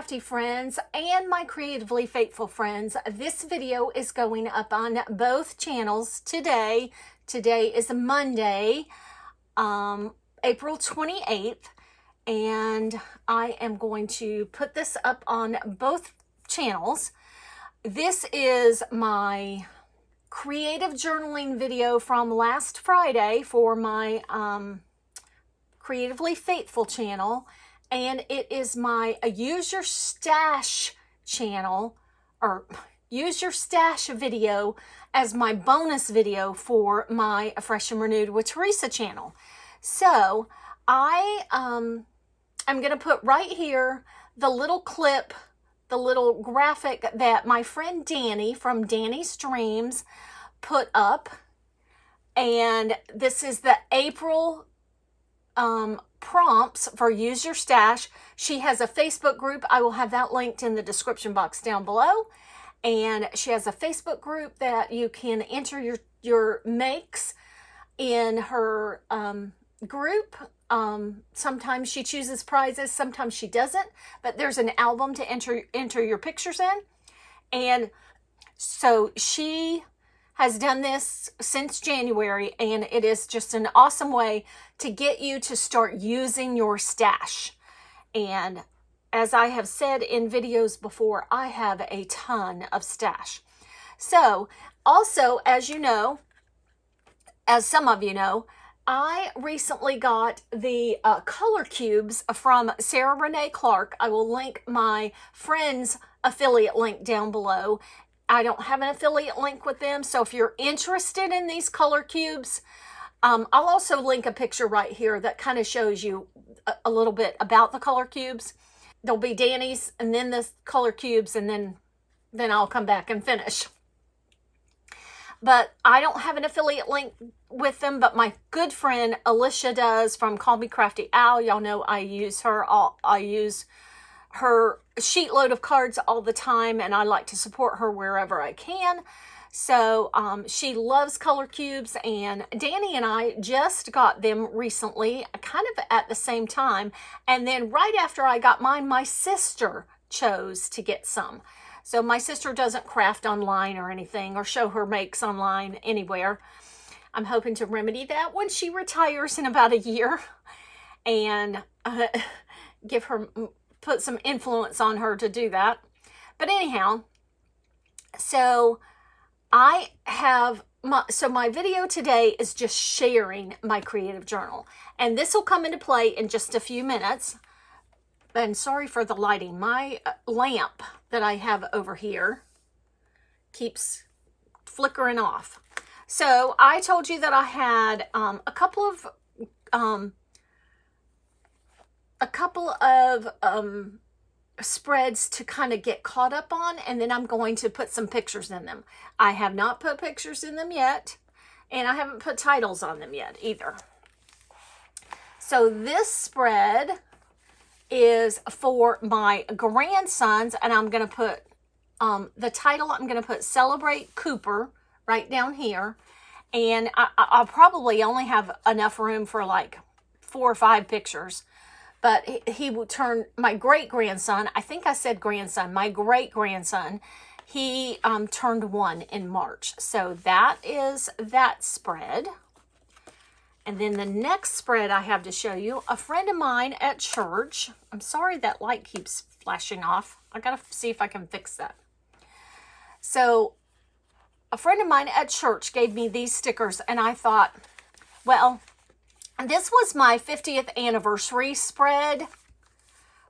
crafty friends and my creatively faithful friends. This video is going up on both channels today. Today is Monday, April 28th, and I am going to put this up on both channels. This is my creative journaling video from last Friday for my creatively faithful channel, and it is my use your stash channel, or use your stash video, as my bonus video for my Fresh and Renewed with Teresa channel. So I am going to put right here the little clip, the little graphic that my friend Danny from Danny's Dreams put up. And this is the April prompts for Use Your Stash. She has a Facebook group. I will have that linked in the description box down below. And she has a Facebook group that you can enter your makes in her group. Sometimes she chooses prizes, sometimes she doesn't, but there's an album to enter your pictures in. And so she has done this since January, and it is just an awesome way to get you to start using your stash. And as I have said in videos before, I have a ton of stash. So also, as you know, as some of you know, I recently got the color cubes from Sarah Renee Clark. I will link my friend's affiliate link down below. I don't have an affiliate link with them, so if you're interested in these color cubes, I'll also link a picture right here that kind of shows you a little bit about the color cubes. There'll be Danny's and then the color cubes, and then I'll come back and finish. But I don't have an affiliate link with them, but my good friend Alicia does, from Call Me Crafty Owl. Y'all know I use her. I use her sheet load of cards all the time, and I like to support her wherever I can. So she loves color cubes, and Danny and I just got them recently, kind of at the same time. And then right after I got mine, my sister chose to get some. So my sister doesn't craft online or anything, or show her makes online anywhere. I'm hoping to remedy that when she retires in about a year, and put some influence on her to do that. But anyhow, so I have my video today is just sharing my creative journal, and this will come into play in just a few minutes. And sorry for the lighting. My lamp that I have over here keeps flickering off. So I told you that I had a couple of spreads to kind of get caught up on, and then I'm going to put some pictures in them. I have not put pictures in them yet, and I haven't put titles on them yet either. So this spread is for my grandsons, and I'm going to put the title, I'm going to put Celebrate Cooper right down here. And I'll probably only have enough room for like 4 or 5 pictures. But he will turn, my great-grandson, I think I said grandson, my great-grandson, he turned 1 in March. So that is that spread. And then the next spread I have to show you, a friend of mine at church. I'm sorry that light keeps flashing off. I gotta see if I can fix that. So a friend of mine at church gave me these stickers, and I thought, well, this was my 50th anniversary spread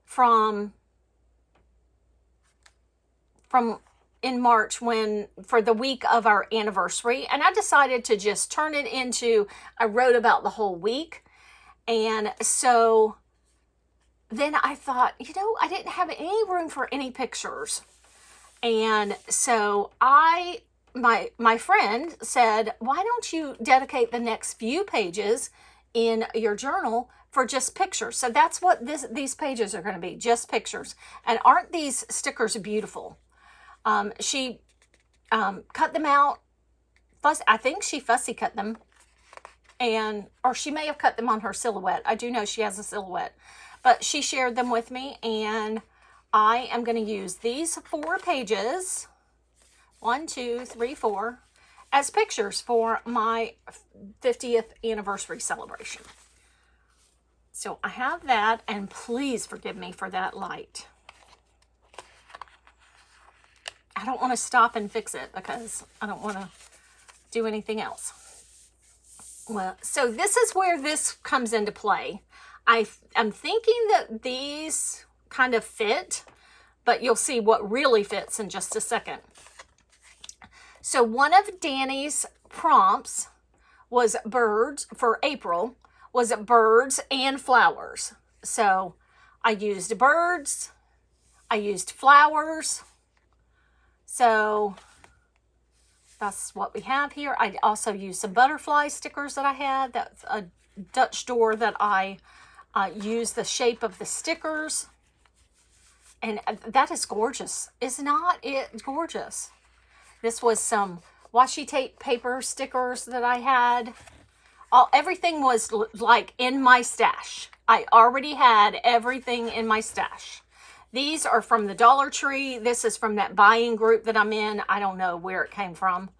from in March, for the week of our anniversary, and I decided to just turn it into, I wrote about the whole week. And so then I thought, you know, I didn't have any room for any pictures. And so my friend said, why don't you dedicate the next few pages in your journal for just pictures? So that's what these pages are going to be, just pictures. And aren't these stickers beautiful? She cut them out. I think she fussy cut them, or she may have cut them on her silhouette. I do know she has a silhouette, but she shared them with me, and I am going to use these 4 pages, 1, 2, 3, 4, as pictures for my 50th anniversary celebration. So I have that, and please forgive me for that light. I don't want to stop and fix it because I don't want to do anything else. Well, so this is where this comes into play. I'm thinking that these kind of fit, but you'll see what really fits in just a second. So one of Danny's prompts was birds for April, was birds and flowers. So I used birds, I used flowers. So that's what we have here. I also used some butterfly stickers that I had. That's a Dutch door that I used the shape of the stickers. And that is gorgeous. Is not it gorgeous? This was some washi tape paper stickers that I had. Everything was like in my stash. I already had everything in my stash. These are from the Dollar Tree. This is from that buying group that I'm in. I don't know where it came from.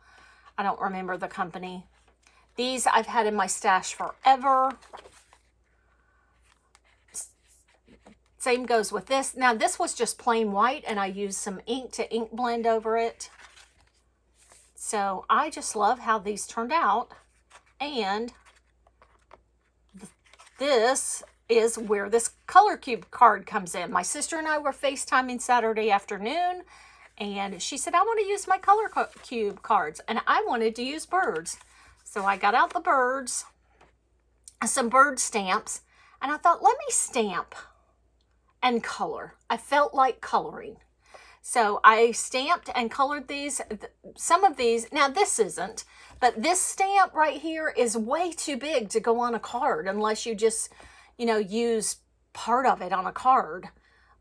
I don't remember the company. These I've had in my stash forever. Same goes with this. Now this was just plain white and I used some ink to ink blend over it. So I just love how these turned out. And this is where this color cube card comes in. My sister and I were FaceTiming Saturday afternoon, and she said, I want to use my color cube cards, and I wanted to use birds. So I got out the birds, some bird stamps, and I thought, let me stamp and color. I felt like coloring. So I stamped and colored these. Some of these, now this isn't, but this stamp right here is way too big to go on a card unless you just, you know, use part of it on a card,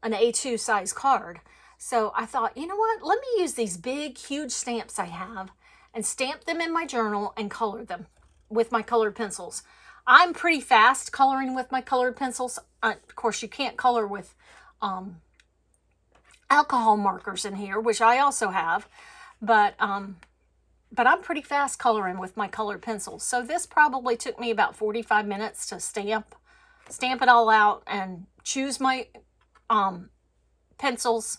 an A2 size card. So I thought, you know what, let me use these big, huge stamps I have and stamp them in my journal and color them with my colored pencils. I'm pretty fast coloring with my colored pencils. Of course, you can't color with alcohol markers in here, which I also have, but I'm pretty fast coloring with my colored pencils. So this probably took me about 45 minutes to stamp it all out and choose my pencils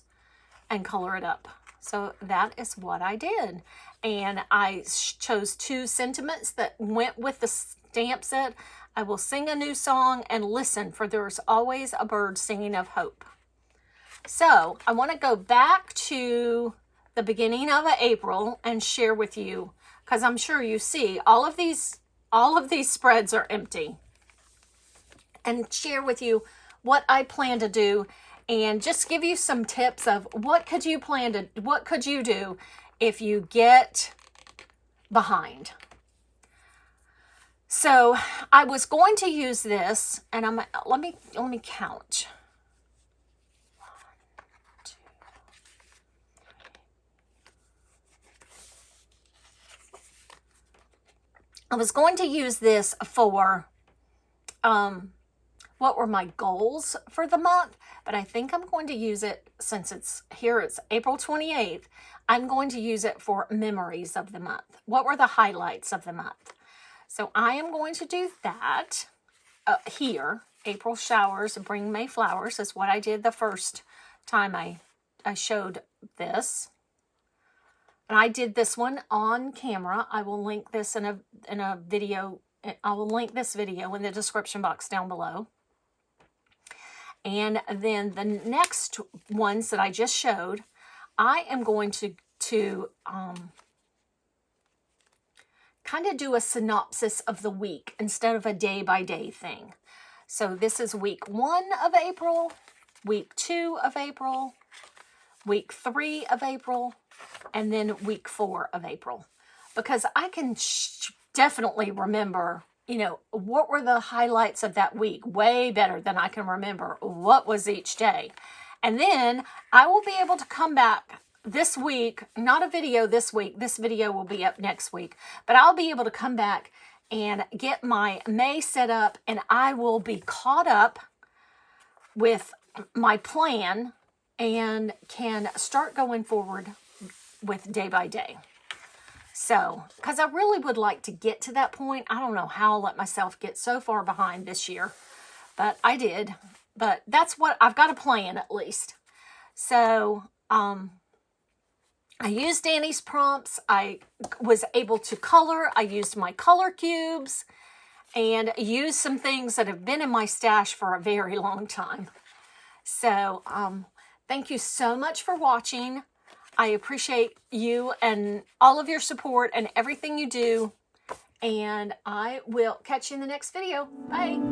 and color it up. So that is what I did. And I chose 2 sentiments that went with the stamp set. I will sing a new song and listen, for there's always a bird singing of hope. So I want to go back to the beginning of April and share with you, because I'm sure you see all of these spreads are empty, and share with you what I plan to do and just give you some tips of what could you do if you get behind. So I was going to use this, and let me count. 1, 2, 3. I was going to use this for what were my goals for the month, but I think I'm going to use it, since it's April 28th, I'm going to use it for memories of the month. What were the highlights of the month? So I am going to do that here. April showers bring May flowers is what I did the first time I showed this. And I did this one on camera. I will link this in a video. I will link this video in the description box down below. And then the next ones that I just showed, I am going to kind of do a synopsis of the week instead of a day-by-day thing. So this is week 1 of April, week 2 of April, week 3 of April, and then week 4 of April. Because I can definitely remember, you know, what were the highlights of that week, way better than I can remember what was each day. And then I will be able to come back this week, not a video this week, this video will be up next week, but I'll be able to come back and get my May set up, and I will be caught up with my plan and can start going forward with day by day. So, because I really would like to get to that point. I don't know how I let myself get so far behind this year, but I did. But that's what I've got a plan at least. So, I used Danni's prompts. I was able to color. I used my color cubes and used some things that have been in my stash for a very long time. So, thank you so much for watching. I appreciate you and all of your support and everything you do. And I will catch you in the next video. Bye.